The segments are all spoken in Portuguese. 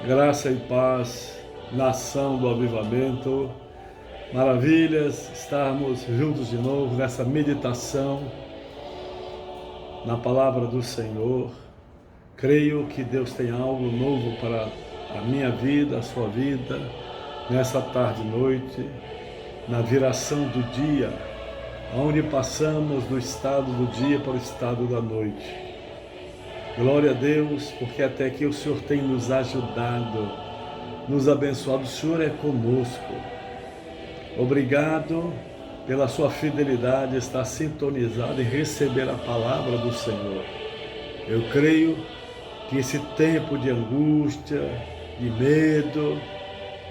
Graça e paz, nação do avivamento. Maravilhas estarmos juntos de novo nessa meditação na palavra do Senhor. Creio que Deus tem algo novo para a minha vida, a sua vida, nessa tarde e noite, na viração do dia, onde passamos do estado do dia para o estado da noite. Glória a Deus, porque até aqui o Senhor tem nos ajudado, nos abençoado. O Senhor é conosco. Obrigado pela sua fidelidade, estar sintonizado em receber a palavra do Senhor. Eu creio que esse tempo de angústia, de medo,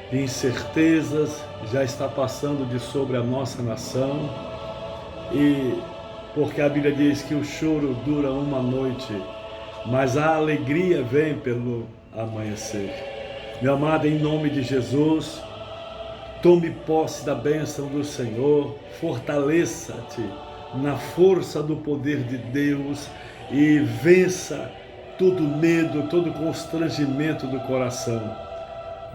de incertezas já está passando de sobre a nossa nação, e porque a Bíblia diz que o choro dura uma noite, mas a alegria vem pelo amanhecer. Meu amado, em nome de Jesus, tome posse da bênção do Senhor, fortaleça-te na força do poder de Deus e vença todo medo, todo constrangimento do coração.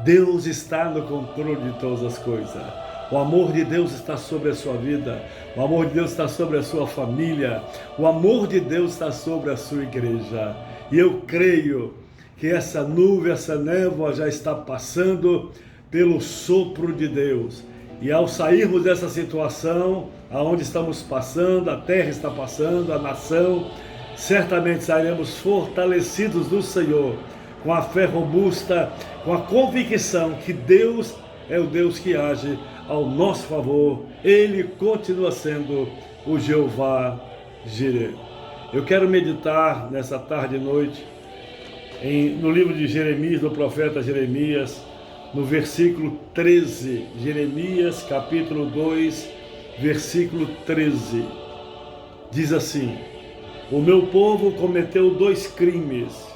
Deus está no controle de todas as coisas. O amor de Deus está sobre a sua vida, o amor de Deus está sobre a sua família, o amor de Deus está sobre a sua igreja. E eu creio que essa nuvem, essa névoa já está passando pelo sopro de Deus. E ao sairmos dessa situação, aonde estamos passando, a terra está passando, a nação, certamente sairemos fortalecidos do Senhor, com a fé robusta, com a convicção que Deus é o Deus que age ao nosso favor. Ele continua sendo o Jeová Jireh. Eu quero meditar nessa tarde e noite no livro de Jeremias, do profeta Jeremias, no versículo 13. Jeremias, capítulo 2, versículo 13. Diz assim: o meu povo cometeu 2 crimes.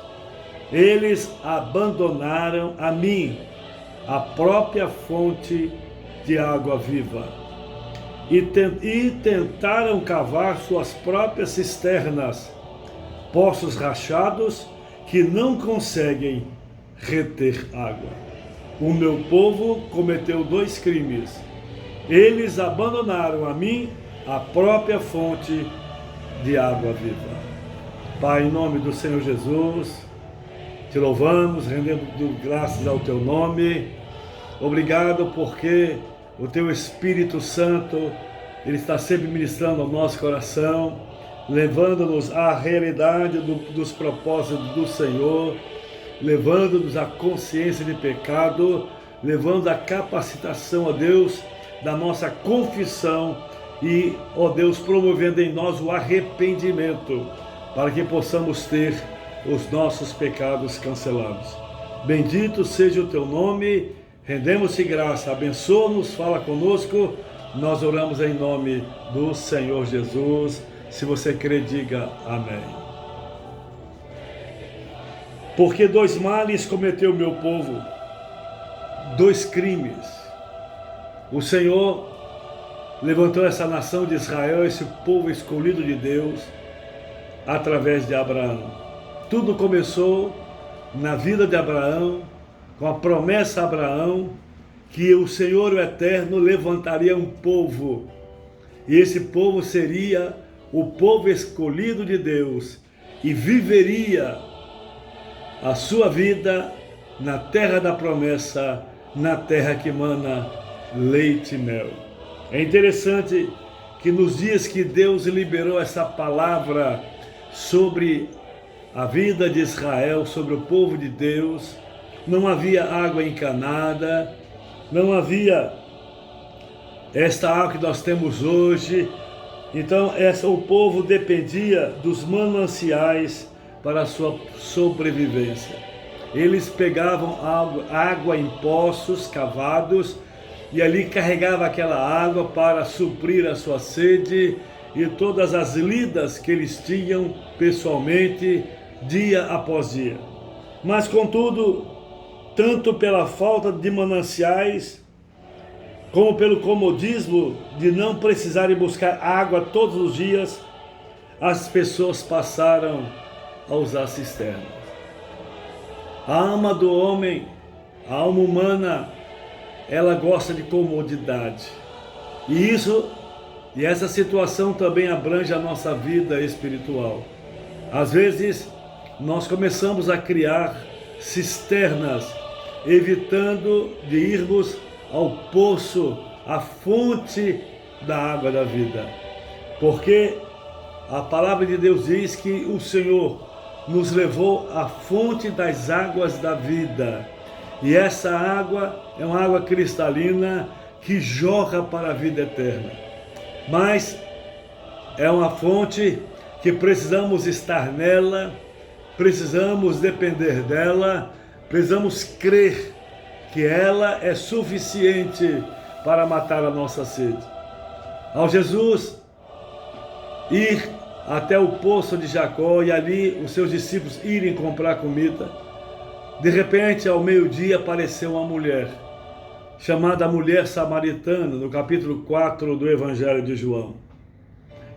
Eles abandonaram a mim, a própria fonte de água viva, e tentaram cavar suas próprias cisternas, poços rachados que não conseguem reter água. O meu povo cometeu 2 crimes. Eles abandonaram a mim, a própria fonte de água viva. Pai, em nome do Senhor Jesus, te louvamos, rendendo graças ao teu nome. Obrigado porque o teu Espírito Santo, ele está sempre ministrando ao nosso coração, levando-nos à realidade dos propósitos do Senhor, levando-nos à consciência de pecado, levando a capacitação, ó Deus, da nossa confissão e, ó Deus, promovendo em nós o arrependimento, para que possamos ter os nossos pecados cancelados. Bendito seja o teu nome, rendemos-te graça, abençoa-nos, fala conosco, nós oramos em nome do Senhor Jesus. Se você crê, diga amém. Porque 2 males cometeu o meu povo, 2 crimes. O Senhor levantou essa nação de Israel, esse povo escolhido de Deus, através de Abraão. Tudo começou na vida de Abraão, com a promessa a Abraão que o Senhor, o Eterno, levantaria um povo, e esse povo seria o povo escolhido de Deus, e viveria a sua vida na terra da promessa, na terra que mana leite e mel. É interessante que nos dias que Deus liberou essa palavra sobre a vida de Israel, sobre o povo de Deus, não havia água encanada, não havia esta água que nós temos hoje. Então o povo dependia dos mananciais para a sua sobrevivência. Eles pegavam água em poços cavados e ali carregavam aquela água para suprir a sua sede e todas as lidas que eles tinham pessoalmente, dia após dia. Mas contudo, tanto pela falta de mananciais, como pelo comodismo de não precisarem buscar água todos os dias, as pessoas passaram a usar cisternas. A alma do homem, a alma humana, ela gosta de comodidade. E essa situação também abrange a nossa vida espiritual. Às vezes, nós começamos a criar cisternas, evitando de irmos ao poço, à fonte da água da vida. Porque a palavra de Deus diz que o Senhor nos levou à fonte das águas da vida. E essa água é uma água cristalina que jorra para a vida eterna. Mas é uma fonte que precisamos estar nela, precisamos depender dela, precisamos crer que ela é suficiente para matar a nossa sede. Ao Jesus ir até o poço de Jacó e ali os seus discípulos irem comprar comida, de repente, ao meio-dia, apareceu uma mulher, chamada Mulher Samaritana, no capítulo 4 do Evangelho de João.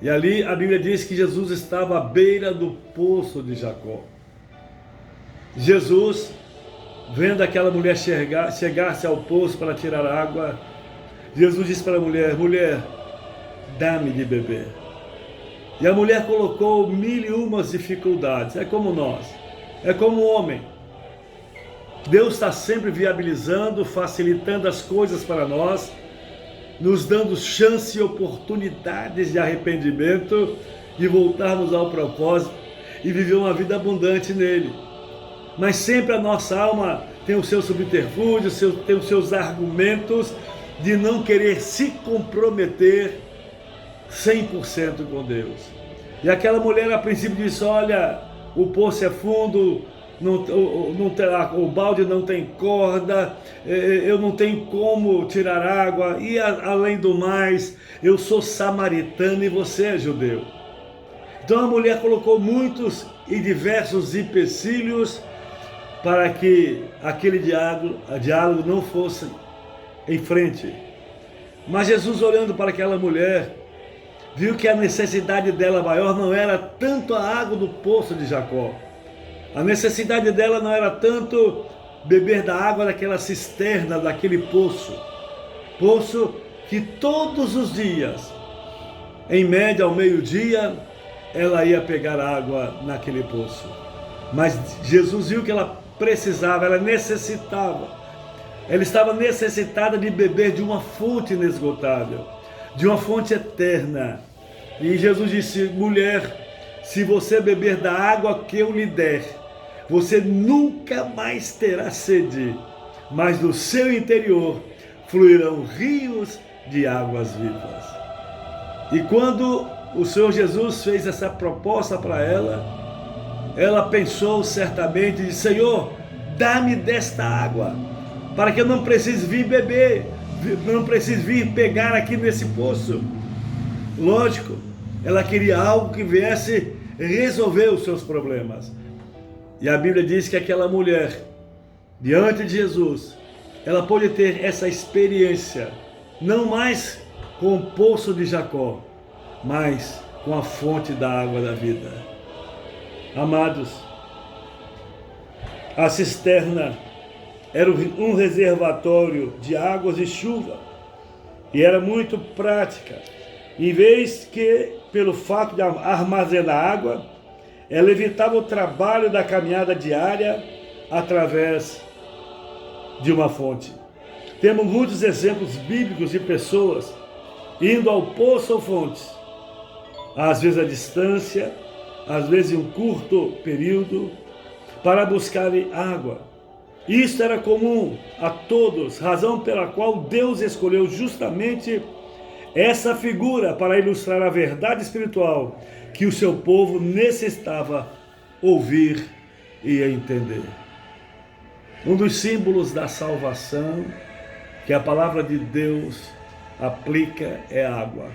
E ali a Bíblia diz que Jesus estava à beira do poço de Jacó. Jesus, vendo aquela mulher chegar-se ao poço para tirar água, Jesus disse para a mulher: mulher, dá-me de beber. E a mulher colocou 1001 dificuldades. É como nós, é como o homem. Deus está sempre viabilizando, facilitando as coisas para nós, nos dando chance e oportunidades de arrependimento, de voltarmos ao propósito e viver uma vida abundante nele. Mas sempre a nossa alma tem os seus subterfúgios, tem os seus argumentos de não querer se comprometer 100% com Deus. E aquela mulher a princípio disse: olha, o poço é fundo, o balde não tem corda, eu não tenho como tirar água, e além do mais, eu sou samaritano e você é judeu. Então a mulher colocou muitos e diversos empecilhos para que aquele diálogo não fosse em frente. Mas Jesus, olhando para aquela mulher, viu que a necessidade dela maior não era tanto a água do poço de Jacó. A necessidade dela não era tanto beber da água daquela cisterna, daquele poço. Poço que todos os dias, em média ao meio-dia, ela ia pegar água naquele poço. Mas Jesus viu que ela precisava, ela necessitava. Ela estava necessitada de beber de uma fonte inesgotável, de uma fonte eterna. E Jesus disse: mulher, se você beber da água que eu lhe der, você nunca mais terá sede, mas do seu interior fluirão rios de águas vivas. E quando o Senhor Jesus fez essa proposta para ela pensou certamente e disse: Senhor, dá-me desta água, para que eu não precise vir beber, não precise vir pegar aqui nesse poço. Lógico, ela queria algo que viesse resolver os seus problemas. E a Bíblia diz que aquela mulher, diante de Jesus, ela pôde ter essa experiência, não mais com o poço de Jacó, mas com a fonte da água da vida. Amados, a cisterna era um reservatório de águas e chuva, e era muito prática. Em vez que, pelo fato de armazenar água, ela evitava o trabalho da caminhada diária através de uma fonte. Temos muitos exemplos bíblicos de pessoas indo ao poço ou fontes, às vezes à distância, às vezes em um curto período, para buscarem água. Isto era comum a todos, razão pela qual Deus escolheu justamente essa figura para ilustrar a verdade espiritual que o seu povo necessitava ouvir e entender. Um dos símbolos da salvação que a palavra de Deus aplica é a água.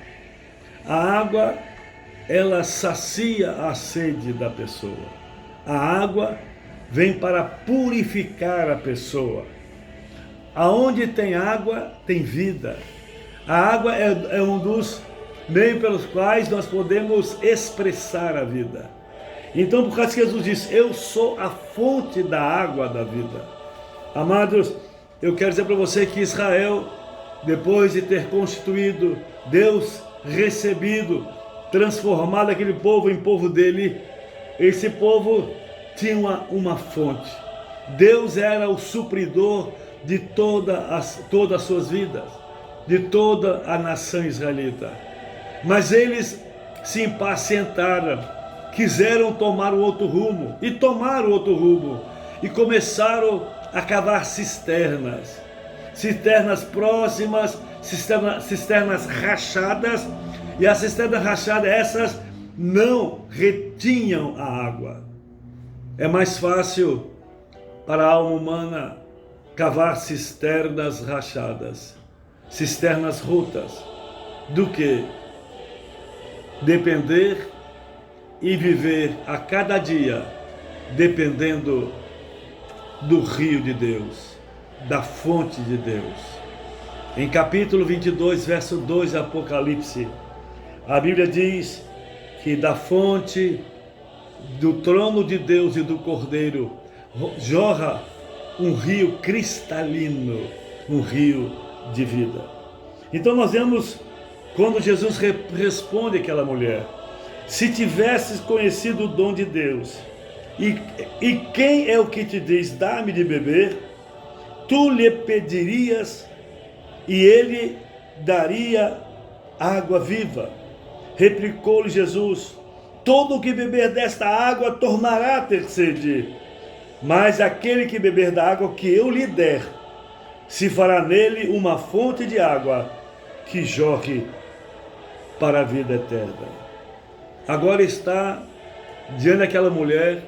A água, ela sacia a sede da pessoa. A água vem para purificar a pessoa. Aonde tem água, tem vida. A água é um dos meios pelos quais nós podemos expressar a vida. Então, por causa que Jesus disse, eu sou a fonte da água da vida. Amados, eu quero dizer para você que Israel, depois de ter constituído, Deus recebido, transformado aquele povo em povo dele, esse povo tinha uma fonte. Deus era o supridor de todas as suas vidas, de toda a nação israelita. Mas eles se impacientaram, quiseram tomar o outro rumo, e tomaram outro rumo, e começaram a cavar cisternas próximas, cisternas rachadas, e as cisternas rachadas, essas não retinham a água. É mais fácil para a alma humana cavar cisternas rachadas, cisternas rotas, do que depender e viver a cada dia dependendo do rio de Deus, da fonte de Deus. Em capítulo 22, verso 2 de Apocalipse, a Bíblia diz que da fonte do trono de Deus e do Cordeiro jorra um rio cristalino, um rio de vida. Então nós vemos quando Jesus responde àquela mulher: se tivesses conhecido o dom de Deus, e quem é o que te diz, dá-me de beber, tu lhe pedirias e ele daria água viva. Replicou-lhe Jesus: todo o que beber desta água tornará a ter sede, mas aquele que beber da água que eu lhe der, se fará nele uma fonte de água que jorre para a vida eterna. Agora está diante daquela mulher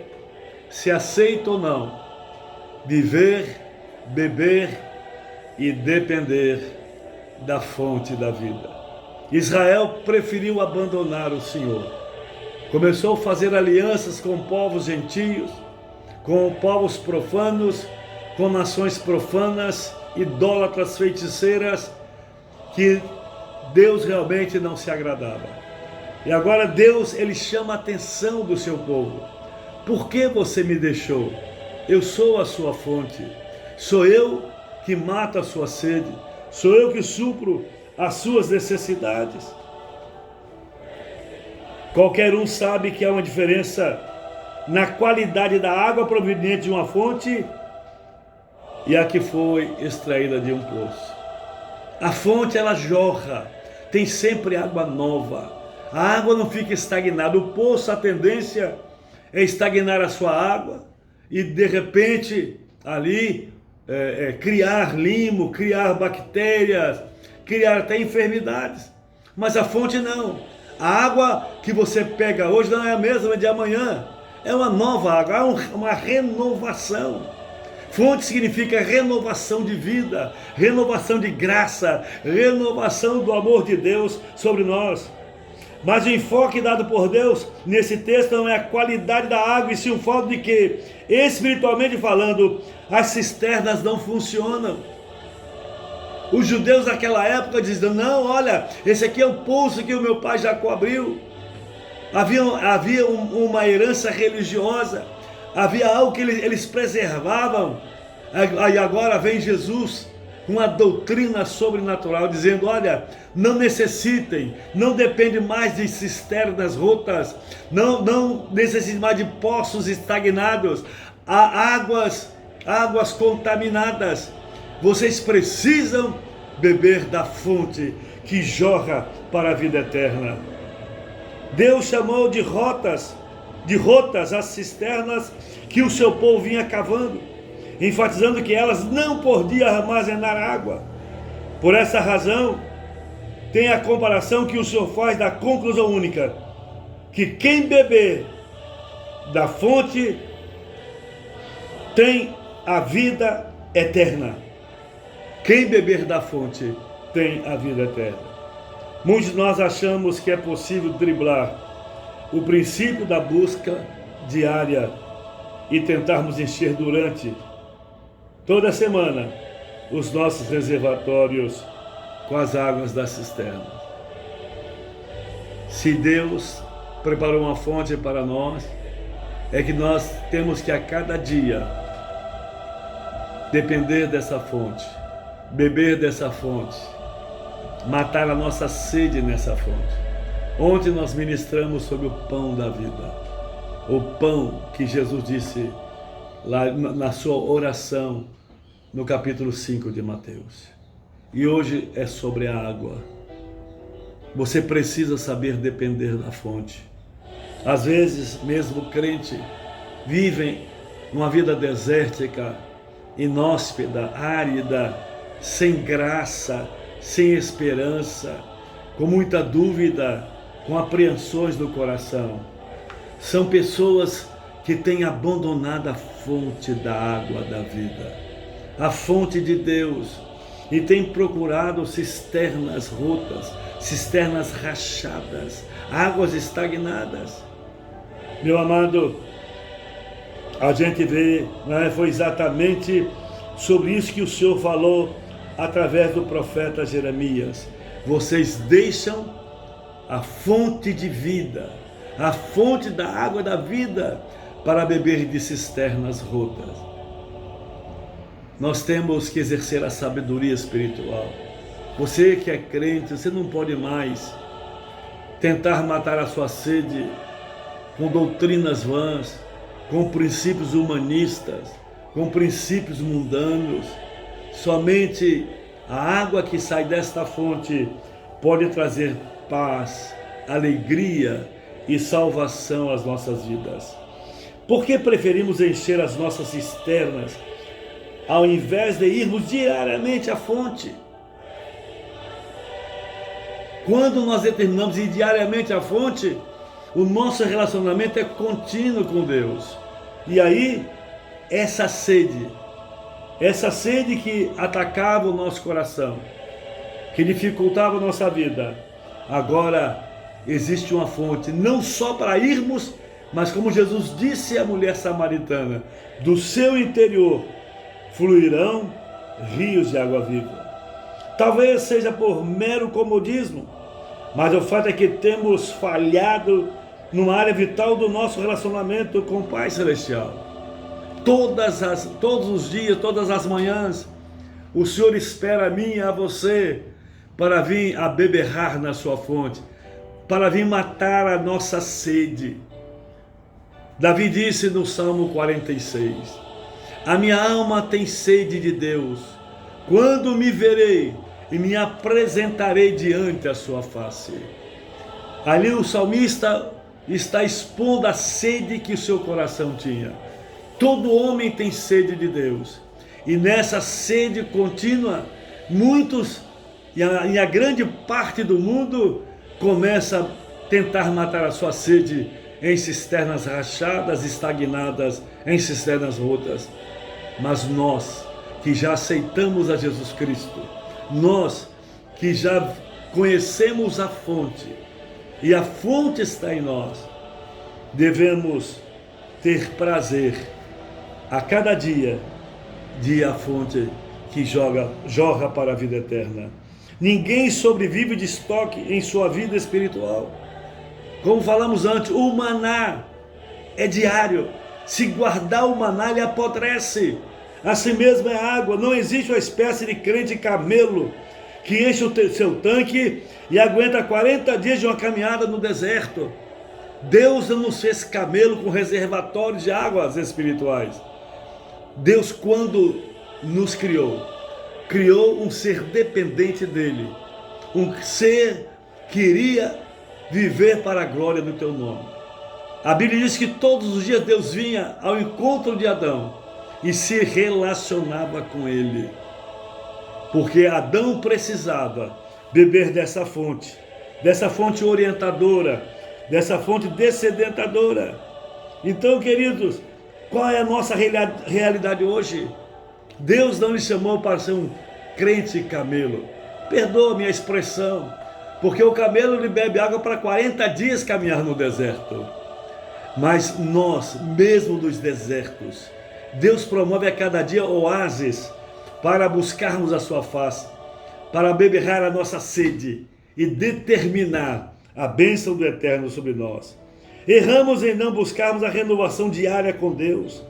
se aceita ou não viver, beber e depender da fonte da vida. Israel preferiu abandonar o Senhor. Começou a fazer alianças com povos gentios, com povos profanos, com nações profanas, idólatras, feiticeiras, que Deus realmente não se agradava. E agora Deus, ele chama a atenção do seu povo. Por que você me deixou? Eu sou a sua fonte. Sou eu que mato a sua sede. Sou eu que supro as suas necessidades. Qualquer um sabe que há uma diferença na qualidade da água proveniente de uma fonte e a que foi extraída de um poço. A fonte, ela jorra, tem sempre água nova. A água não fica estagnada. O poço, a tendência é estagnar a sua água e de repente ali criar limo, criar bactérias, criar até enfermidades. Mas a fonte não. A água que você pega hoje não é a mesma de amanhã. É uma nova água, é uma renovação. Fonte significa renovação de vida, renovação de graça, renovação do amor de Deus sobre nós. Mas o enfoque dado por Deus nesse texto não é a qualidade da água, e sim o fato de que, espiritualmente falando, as cisternas não funcionam. Os judeus daquela época diziam: não, olha, esse aqui é o poço que o meu pai Jacó abriu. Havia uma herança religiosa, havia algo que eles preservavam. Aí agora vem Jesus, uma doutrina sobrenatural, dizendo: olha, não necessitem, não depende mais de cisternas rotas, não necessite mais de poços estagnados, há águas contaminadas. Vocês precisam beber da fonte que jorra para a vida eterna. Deus chamou de rotas as cisternas que o seu povo vinha cavando, enfatizando que elas não podiam armazenar água. Por essa razão, tem a comparação que o Senhor faz da conclusão única, que quem beber da fonte tem a vida eterna. Quem beber da fonte tem a vida eterna. Muitos de nós achamos que é possível driblar o princípio da busca diária e tentarmos encher durante toda a semana os nossos reservatórios com as águas da cisterna. Se Deus preparou uma fonte para nós, é que nós temos que a cada dia depender dessa fonte, beber dessa fonte, matar a nossa sede nessa fonte. Ontem nós ministramos sobre o pão da vida, o pão que Jesus disse lá na sua oração no capítulo 5 de Mateus. E hoje é sobre a água. Você precisa saber depender da fonte. Às vezes, mesmo crente, vivem uma vida desértica, inóspita, árida, sem graça, sem esperança, com muita dúvida, com apreensões no coração. São pessoas que têm abandonado a fonte da água da vida, a fonte de Deus, e têm procurado cisternas rotas, cisternas rachadas, águas estagnadas. Meu amado, a gente vê, foi exatamente sobre isso que o Senhor falou através do profeta Jeremias. Vocês deixam a fonte de vida, a fonte da água da vida, para beber de cisternas rotas. Nós temos que exercer a sabedoria espiritual. Você que é crente, você não pode mais tentar matar a sua sede com doutrinas vãs, com princípios humanistas, com princípios mundanos. Somente a água que sai desta fonte pode trazer paz, alegria e salvação às nossas vidas. Por que preferimos encher as nossas cisternas ao invés de irmos diariamente à fonte? Quando nós determinamos ir diariamente à fonte, o nosso relacionamento é contínuo com Deus. E aí, essa sede que atacava o nosso coração, que dificultava a nossa vida, agora existe uma fonte, não só para irmos, mas como Jesus disse à mulher samaritana, do seu interior fluirão rios de água viva. Talvez seja por mero comodismo, mas o fato é que temos falhado numa área vital do nosso relacionamento com o Pai Celestial. Todos os dias, todas as manhãs, o Senhor espera a mim e a você para vir a beberrar na sua fonte, para vir matar a nossa sede. Davi disse no Salmo 46, a minha alma tem sede de Deus, quando me verei e me apresentarei diante a sua face. Ali o salmista está expondo a sede que o seu coração tinha. Todo homem tem sede de Deus, e nessa sede contínua, muitos, e a grande parte do mundo, começa a tentar matar a sua sede em cisternas rachadas, estagnadas, em cisternas rotas. Mas nós, que já aceitamos a Jesus Cristo, nós que já conhecemos a fonte, e a fonte está em nós, devemos ter prazer a cada dia de ir à fonte que jorra para a vida eterna. Ninguém sobrevive de estoque em sua vida espiritual. Como falamos antes, o maná é diário. Se guardar o maná, ele apodrece. Assim mesmo é a água. Não existe uma espécie de crente camelo que enche o seu tanque e aguenta 40 dias de uma caminhada no deserto. Deus não nos fez camelo com reservatórios de águas espirituais. Deus, quando nos criou um ser dependente dele, um ser que iria viver para a glória do teu nome. A Bíblia diz que todos os dias Deus vinha ao encontro de Adão e se relacionava com ele, porque Adão precisava beber dessa fonte orientadora, dessa fonte descedentadora. Então, queridos, qual é a nossa realidade hoje? Deus não nos chamou para ser um crente camelo. Perdoa minha expressão, porque o camelo ele bebe água para 40 dias caminhar no deserto. Mas nós, mesmo nos desertos, Deus promove a cada dia oásis para buscarmos a sua face, para beberrar a nossa sede e determinar a bênção do Eterno sobre nós. Erramos em não buscarmos a renovação diária com Deus.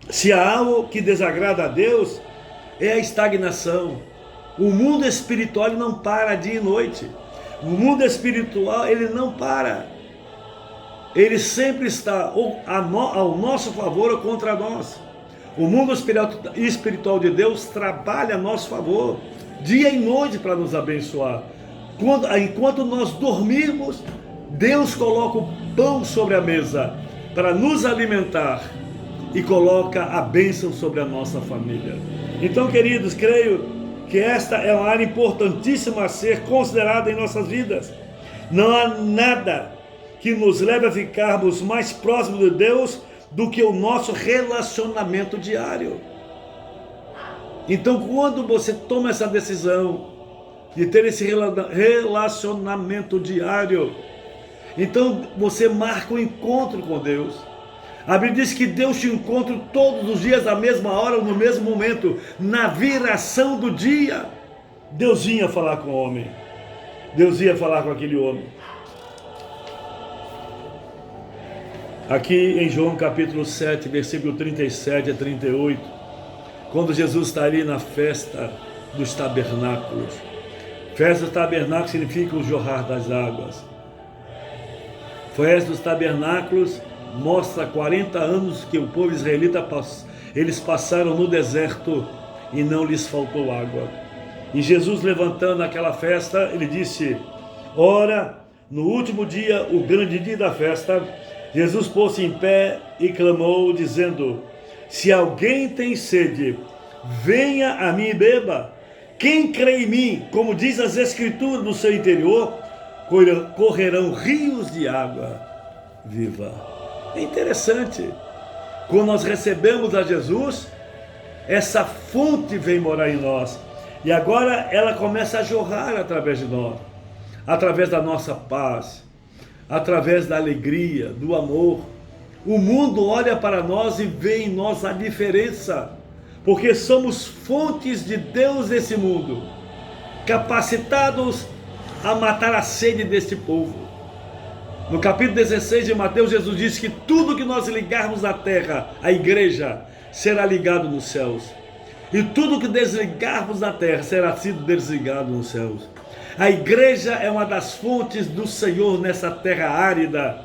Se há algo que desagrada a Deus, é a estagnação. O mundo espiritual ele não para dia e noite. O mundo espiritual ele não para. Ele sempre está ao nosso favor ou contra nós. O mundo espiritual de Deus trabalha a nosso favor, dia e noite, para nos abençoar. Enquanto nós dormirmos, Deus coloca o pão sobre a mesa para nos alimentar e coloca a bênção sobre a nossa família. Então, queridos, creio que esta é uma área importantíssima a ser considerada em nossas vidas. Não há nada que nos leve a ficarmos mais próximos de Deus do que o nosso relacionamento diário. Então, quando você toma essa decisão de ter esse relacionamento diário, então você marca um encontro com Deus. A Bíblia diz que Deus te encontra todos os dias, à mesma hora, no mesmo momento, na viração do dia. Deus vinha falar com o homem. Deus ia falar com aquele homem. Aqui em João capítulo 7, versículo 37 a 38, quando Jesus está ali na festa dos tabernáculos. Festa dos tabernáculos significa o jorrar das águas. Festa dos tabernáculos mostra 40 anos que o povo israelita eles passaram no deserto e não lhes faltou água. E Jesus, levantando aquela festa, ele disse: ora, no último dia, o grande dia da festa, Jesus pôs-se em pé e clamou, dizendo: se alguém tem sede, venha a mim e beba. Quem crê em mim, como diz as Escrituras, no seu interior correrão rios de água viva. É interessante, quando nós recebemos a Jesus, essa fonte vem morar em nós, e agora ela começa a jorrar através de nós, através da nossa paz, através da alegria, do amor. O mundo olha para nós e vê em nós a diferença, porque somos fontes de Deus nesse mundo, capacitados a matar a sede deste povo. No capítulo 16 de Mateus, Jesus disse que tudo que nós ligarmos na terra, a igreja, será ligado nos céus. E tudo que desligarmos na terra, será sido desligado nos céus. A igreja é uma das fontes do Senhor nessa terra árida,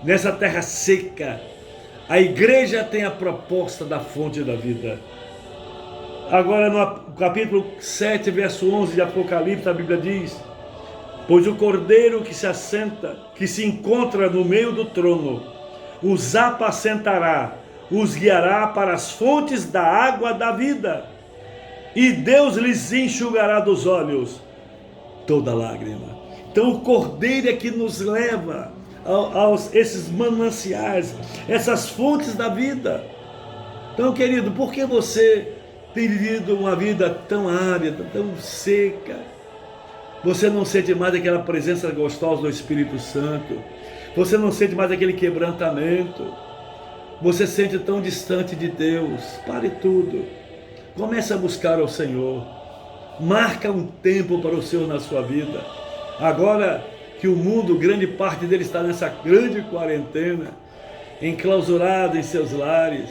nessa terra seca. A igreja tem a proposta da fonte da vida. Agora no capítulo 7, verso 11 de Apocalipse, a Bíblia diz: pois o cordeiro que se assenta, que se encontra no meio do trono, os apacentará, os guiará para as fontes da água da vida, e Deus lhes enxugará dos olhos toda lágrima. Então o cordeiro é que nos leva esses mananciais, essas fontes da vida. Então, querido, por que você tem vivido uma vida tão árida, tão seca? Você não sente mais aquela presença gostosa do Espírito Santo. Você não sente mais aquele quebrantamento. Você se sente tão distante de Deus. Pare tudo. Comece a buscar ao Senhor. Marca um tempo para o Senhor na sua vida. Agora que o mundo, grande parte dele está nessa grande quarentena, enclausurado em seus lares.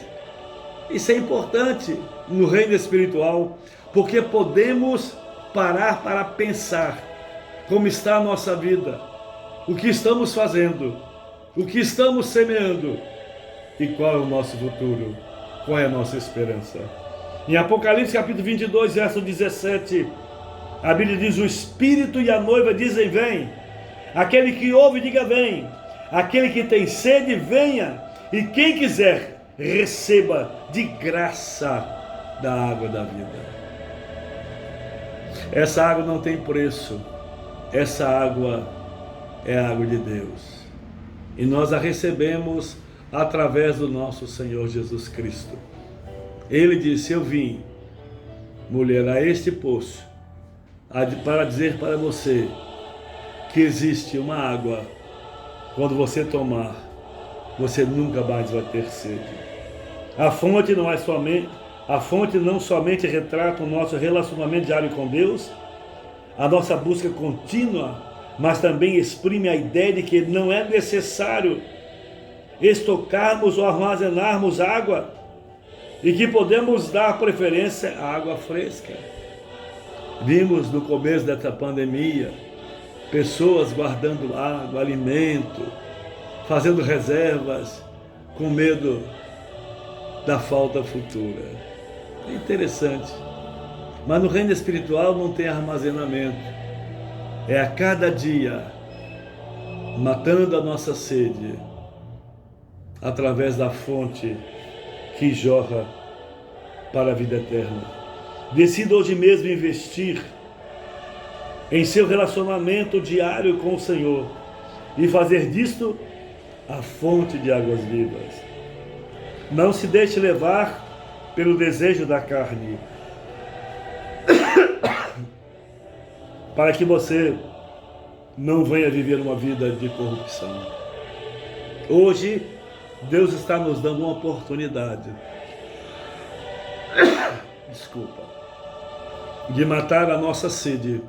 Isso é importante no reino espiritual, porque podemos parar para pensar como está a nossa vida, o que estamos fazendo, o que estamos semeando e qual é o nosso futuro, qual é a nossa esperança. Em Apocalipse capítulo 22, verso 17, a Bíblia diz: o Espírito e a noiva dizem vem, aquele que ouve diga vem, aquele que tem sede venha, e quem quiser receba de graça da água da vida. Essa água não tem preço. Essa água é a água de Deus. E nós a recebemos através do nosso Senhor Jesus Cristo. Ele disse: eu vim, mulher, a este poço, para dizer para você que existe uma água, quando você tomar, você nunca mais vai ter sede. A fonte não somente retrata o nosso relacionamento diário com Deus, a nossa busca contínua mas também exprime a ideia de que não é necessário estocarmos ou armazenarmos água e que podemos dar preferência à água fresca. Vimos no começo dessa pandemia pessoas guardando água, alimento, fazendo reservas com medo da falta futura. É interessante. Mas no reino espiritual não tem armazenamento. É a cada dia matando a nossa sede através da fonte que jorra para a vida eterna. Decida hoje mesmo investir em seu relacionamento diário com o Senhor e fazer disto a fonte de águas vivas. Não se deixe levar pelo desejo da carne, para que você não venha viver uma vida de corrupção. Hoje, Deus está nos dando uma oportunidade, de matar a nossa sede.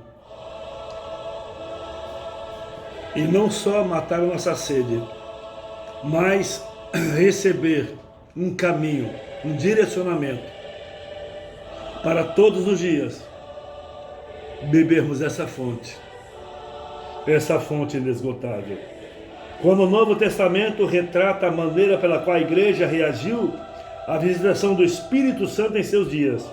E não só matar a nossa sede, mas receber um caminho, um direcionamento para todos os dias bebermos essa fonte inesgotável. Quando o Novo Testamento retrata a maneira pela qual a igreja reagiu à visitação do Espírito Santo em seus dias,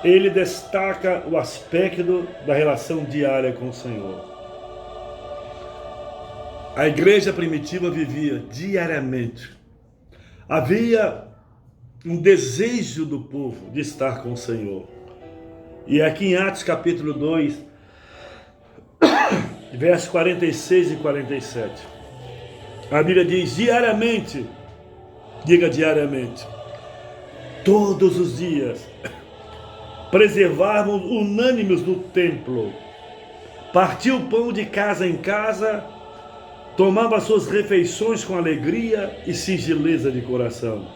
ele destaca o aspecto da relação diária com o Senhor. A igreja primitiva vivia diariamente. Havia um desejo do povo de estar com o Senhor. E aqui em Atos capítulo 2, versos 46 e 47, a Bíblia diz: diariamente, diga diariamente, todos os dias, preservavam unânimes no templo, partiu o pão de casa em casa, tomava suas refeições com alegria e singeleza de coração,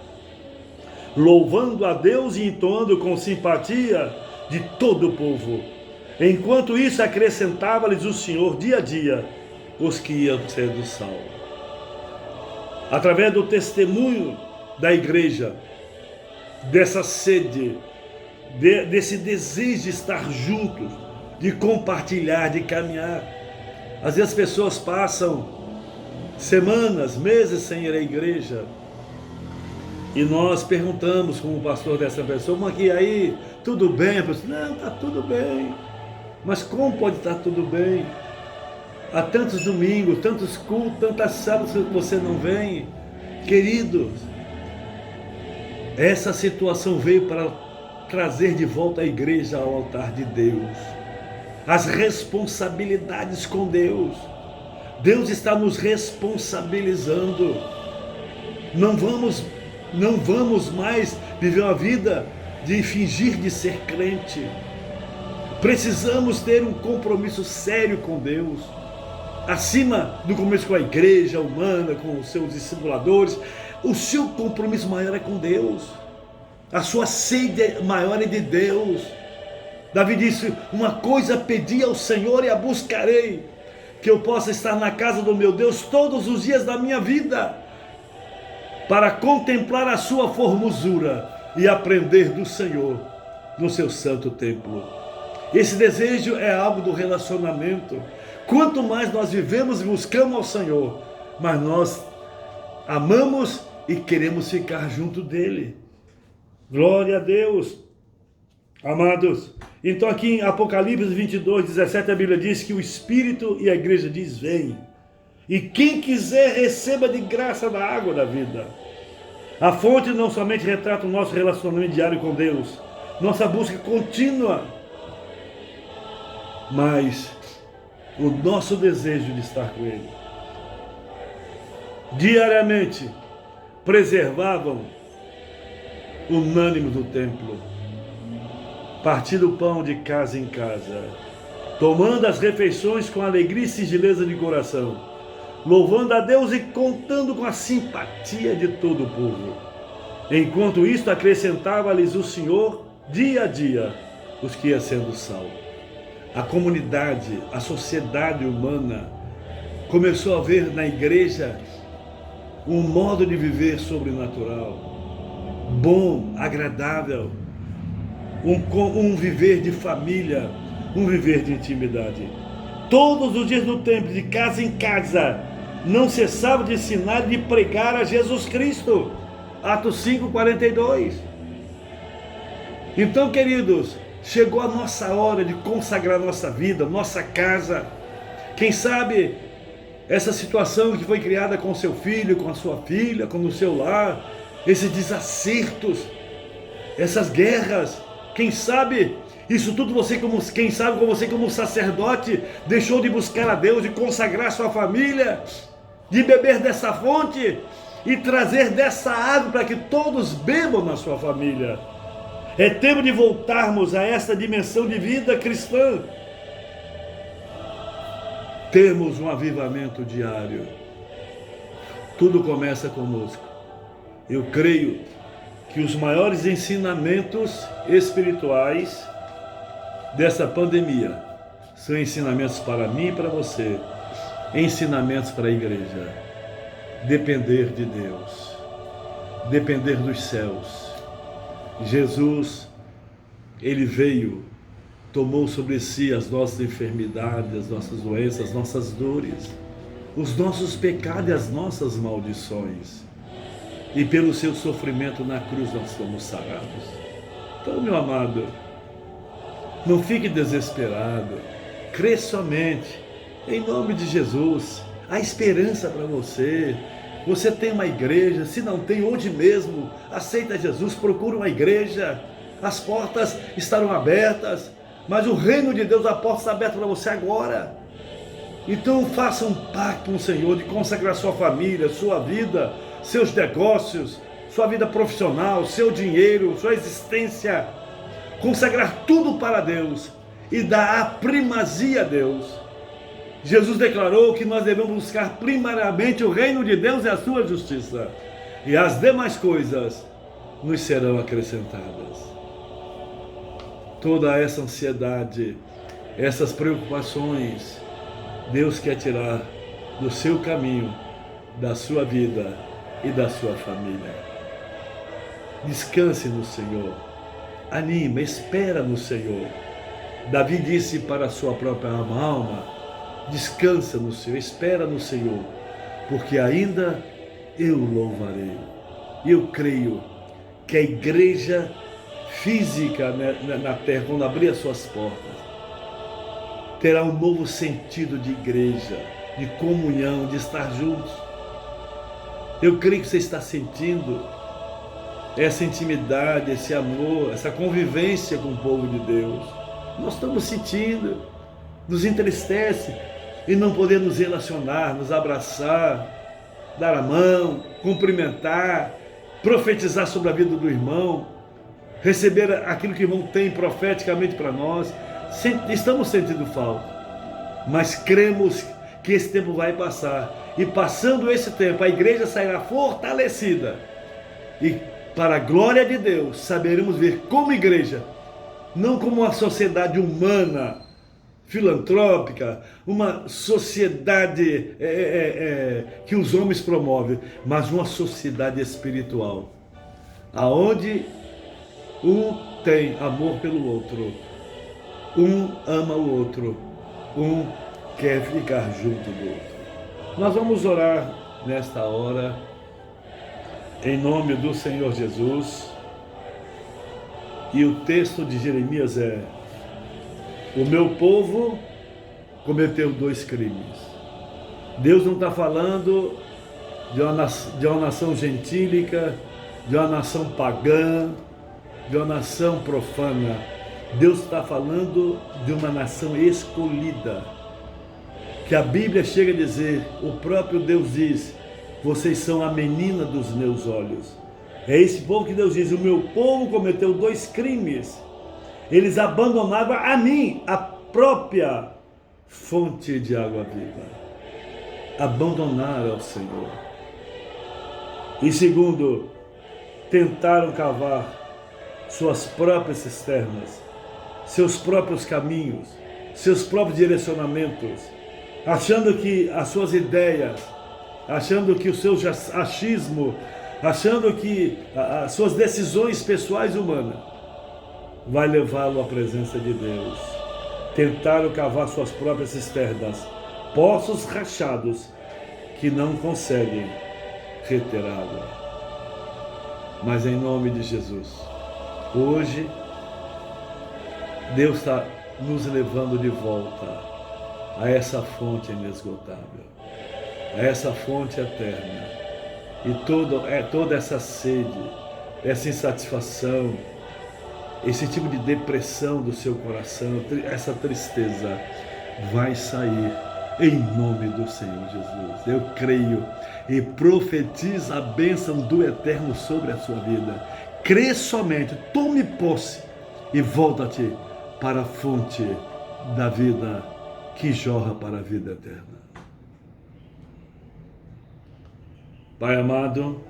louvando a Deus e entoando com simpatia de todo o povo. Enquanto isso, acrescentava-lhes o Senhor dia a dia os que iam sendo salvos. Através do testemunho da igreja, dessa sede, desse desejo de estar juntos, de compartilhar, de caminhar. Às vezes as pessoas passam semanas, meses sem ir à igreja, e nós perguntamos como pastor dessa pessoa: mas aqui aí, tudo bem? A pessoa: não, está tudo bem. Mas como pode estar tudo bem? Há tantos domingos, tantos cultos, tantas sábados que você não vem. Queridos, essa situação veio para trazer de volta a igreja ao altar de Deus. As responsabilidades com Deus. Deus está nos responsabilizando. Não vamos mais viver uma vida de fingir de ser crente. Precisamos ter um compromisso sério com Deus, acima do compromisso com a igreja humana, com os seus discipuladores. O seu compromisso maior é com Deus, a sua sede maior é de Deus. Davi disse: uma coisa pedi ao Senhor e a buscarei, que eu possa estar na casa do meu Deus todos os dias da minha vida, para contemplar a sua formosura e aprender do Senhor no seu santo templo. Esse desejo é algo do relacionamento. Quanto mais nós vivemos e buscamos ao Senhor, mas nós amamos e queremos ficar junto dele. Glória a Deus. Amados, então aqui em Apocalipse 22, 17, a Bíblia diz que o Espírito e a igreja diz: vem. E quem quiser receba de graça da água da vida. A fonte não somente retrata o nosso relacionamento diário com Deus, nossa busca contínua, mas o nosso desejo de estar com Ele. Diariamente preservavam unânime do templo, partindo o pão de casa em casa, tomando as refeições com alegria e singeleza de coração, louvando a Deus e contando com a simpatia de todo o povo. Enquanto isto, acrescentava-lhes o Senhor dia a dia os que iam sendo salvos. a comunidade, a sociedade humana começou a ver na igreja um modo de viver sobrenatural, bom, agradável, um viver de família, um viver de intimidade. Todos os dias no templo, de casa em casa, não cessava de ensinar e de pregar a Jesus Cristo. Atos 5:42. Então, queridos, chegou a nossa hora de consagrar nossa vida, nossa casa. Quem sabe essa situação que foi criada com seu filho, com a sua filha, com o seu lar, esses desacertos, essas guerras, quem sabe isso tudo quem sabe com você como sacerdote deixou de buscar a Deus, de consagrar sua família, de beber dessa fonte e trazer dessa água para que todos bebam na sua família. É tempo de voltarmos a essa dimensão de vida cristã. Temos um avivamento diário. Tudo começa conosco. Eu creio que os maiores ensinamentos espirituais dessa pandemia são ensinamentos para mim e para você, ensinamentos para a igreja. Depender de Deus, depender dos céus. Jesus, ele veio, tomou sobre si as nossas enfermidades, as nossas doenças, as nossas dores, os nossos pecados e as nossas maldições. E pelo seu sofrimento na cruz nós somos sarados. Então, meu amado, não fique desesperado, crê somente, em nome de Jesus. Há esperança para você. Você tem uma igreja, se não tem, hoje mesmo, aceita Jesus, procura uma igreja. As portas estarão abertas, mas o reino de Deus, a porta está aberta para você agora. Então faça um pacto com o Senhor de consagrar sua família, sua vida, seus negócios, sua vida profissional, seu dinheiro, sua existência. Consagrar tudo para Deus e dar a primazia a Deus. Jesus declarou que nós devemos buscar primariamente o reino de Deus e a sua justiça, e as demais coisas nos serão acrescentadas. Toda essa ansiedade, essas preocupações, Deus quer tirar do seu caminho, da sua vida e da sua família. Descanse no Senhor, anima, espera no Senhor. Davi disse para a sua própria alma: descansa no Senhor, espera no Senhor, porque ainda eu louvarei. Eu creio que a igreja física na terra, quando abrir as suas portas, terá um novo sentido de igreja, de comunhão, de estar juntos. Eu creio que você está sentindo essa intimidade, esse amor, essa convivência com o povo de Deus. Nós estamos sentindo, nos entristece e não poder nos relacionar, nos abraçar, dar a mão, cumprimentar, profetizar sobre a vida do irmão, receber aquilo que o irmão tem profeticamente para nós. Estamos sentindo falta, mas cremos que esse tempo vai passar, e passando esse tempo a igreja sairá fortalecida, e para a glória de Deus saberemos ver como igreja, não como uma sociedade humana, filantrópica, uma sociedade que os homens promovem, mas uma sociedade espiritual, aonde um tem amor pelo outro, um ama o outro, um quer ficar junto do outro. Nós vamos orar nesta hora, em nome do Senhor Jesus, e o texto de Jeremias é: o meu povo cometeu 2 crimes. Deus não está falando de uma nação gentílica, de uma nação pagã, de uma nação profana. Deus está falando de uma nação escolhida, que a Bíblia chega a dizer, o próprio Deus diz: vocês são a menina dos meus olhos. É esse povo que Deus diz: o meu povo cometeu 2 crimes. Eles abandonaram a mim, a própria fonte de água viva. Abandonaram ao Senhor. E segundo, tentaram cavar suas próprias cisternas, seus próprios caminhos, seus próprios direcionamentos, achando que as suas ideias, achando que o seu achismo, achando que as suas decisões pessoais humanas vai levá-lo à presença de Deus. Tentaram cavar suas próprias cisternas, poços rachados que não conseguem reter água. Mas em nome de Jesus, hoje Deus está nos levando de volta a essa fonte inesgotável, a essa fonte eterna. E toda essa sede, essa insatisfação, esse tipo de depressão do seu coração, essa tristeza vai sair em nome do Senhor Jesus. Eu creio e profetizo a bênção do Eterno sobre a sua vida. Crê somente, tome posse e volta-te para a fonte da vida que jorra para a vida eterna. Pai amado,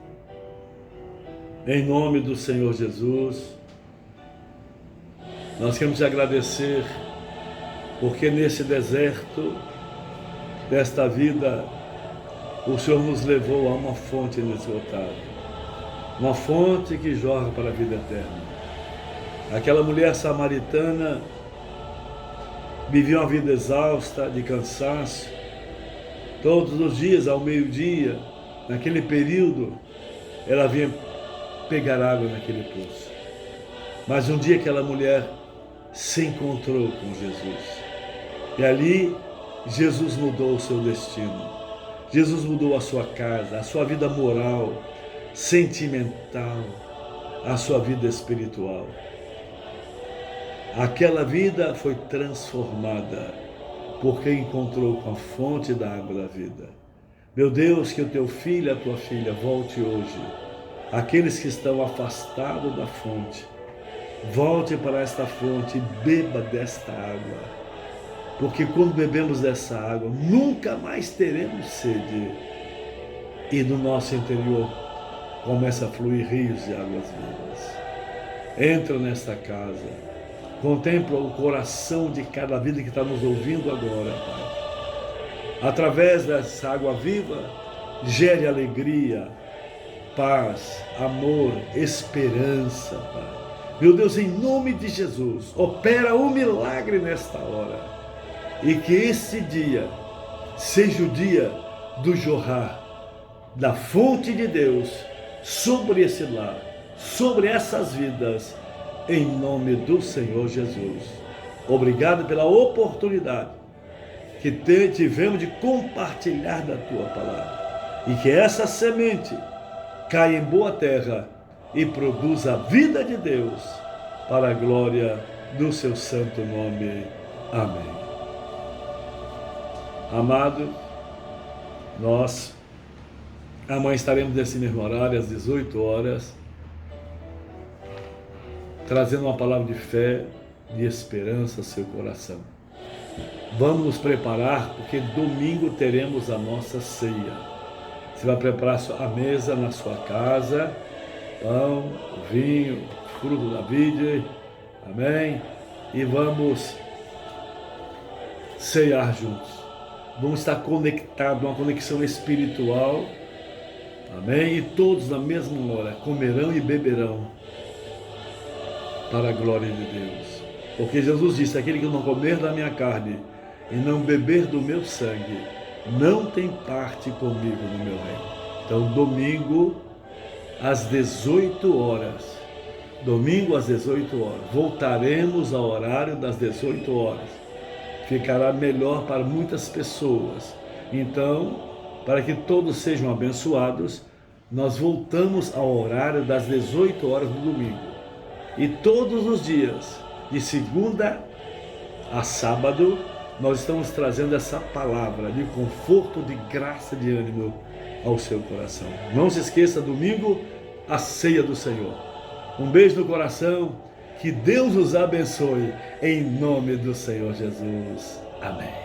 em nome do Senhor Jesus, nós queremos te agradecer, porque nesse deserto desta vida, o Senhor nos levou a uma fonte inesgotável, uma fonte que jorra para a vida eterna. Aquela mulher samaritana vivia uma vida exausta, de cansaço, todos os dias ao meio-dia, naquele período, ela vinha pegar água naquele poço. Mas um dia aquela mulher se encontrou com Jesus. E ali Jesus mudou o seu destino. Jesus mudou a sua casa, a sua vida moral, sentimental, a sua vida espiritual. Aquela vida foi transformada porque encontrou com a fonte da água da vida. Meu Deus, que o teu filho e a tua filha volte hoje. Aqueles que estão afastados da fonte, volte para esta fonte e beba desta água. Porque quando bebemos dessa água, nunca mais teremos sede. E no nosso interior começa a fluir rios de águas vivas. Entra nesta casa, contempla o coração de cada vida que está nos ouvindo agora, Pai. Através dessa água viva, gere alegria, paz, amor, esperança, Pai. Meu Deus, em nome de Jesus, opera um milagre nesta hora. E que esse dia seja o dia do jorrar da fonte de Deus sobre esse lar, sobre essas vidas, em nome do Senhor Jesus. Obrigado pela oportunidade que tivemos de compartilhar da Tua palavra. E que essa semente caia em boa terra e produza a vida de Deus para a glória do Seu santo nome. Amém. Amado, nós amanhã estaremos nesse mesmo horário, às 18 horas, trazendo uma palavra de fé, de esperança ao seu coração. Vamos nos preparar, porque domingo teremos a nossa ceia. Você vai preparar a mesa na sua casa, pão, vinho, fruto da vide, amém? E vamos ceiar juntos. Vamos estar conectados, uma conexão espiritual, amém? E todos na mesma hora comerão e beberão para a glória de Deus. Porque Jesus disse: aquele que não comer da minha carne e não beber do meu sangue, não tem parte comigo no meu reino. Então, domingo às 18 horas, voltaremos ao horário das 18 horas. Ficará melhor para muitas pessoas. Então, para que todos sejam abençoados, nós voltamos ao horário das 18 horas do domingo. E todos os dias, de segunda a sábado, nós estamos trazendo essa palavra de conforto, de graça, de ânimo ao seu coração. Não se esqueça, domingo, a ceia do Senhor. Um beijo no coração. Que Deus os abençoe, em nome do Senhor Jesus. Amém.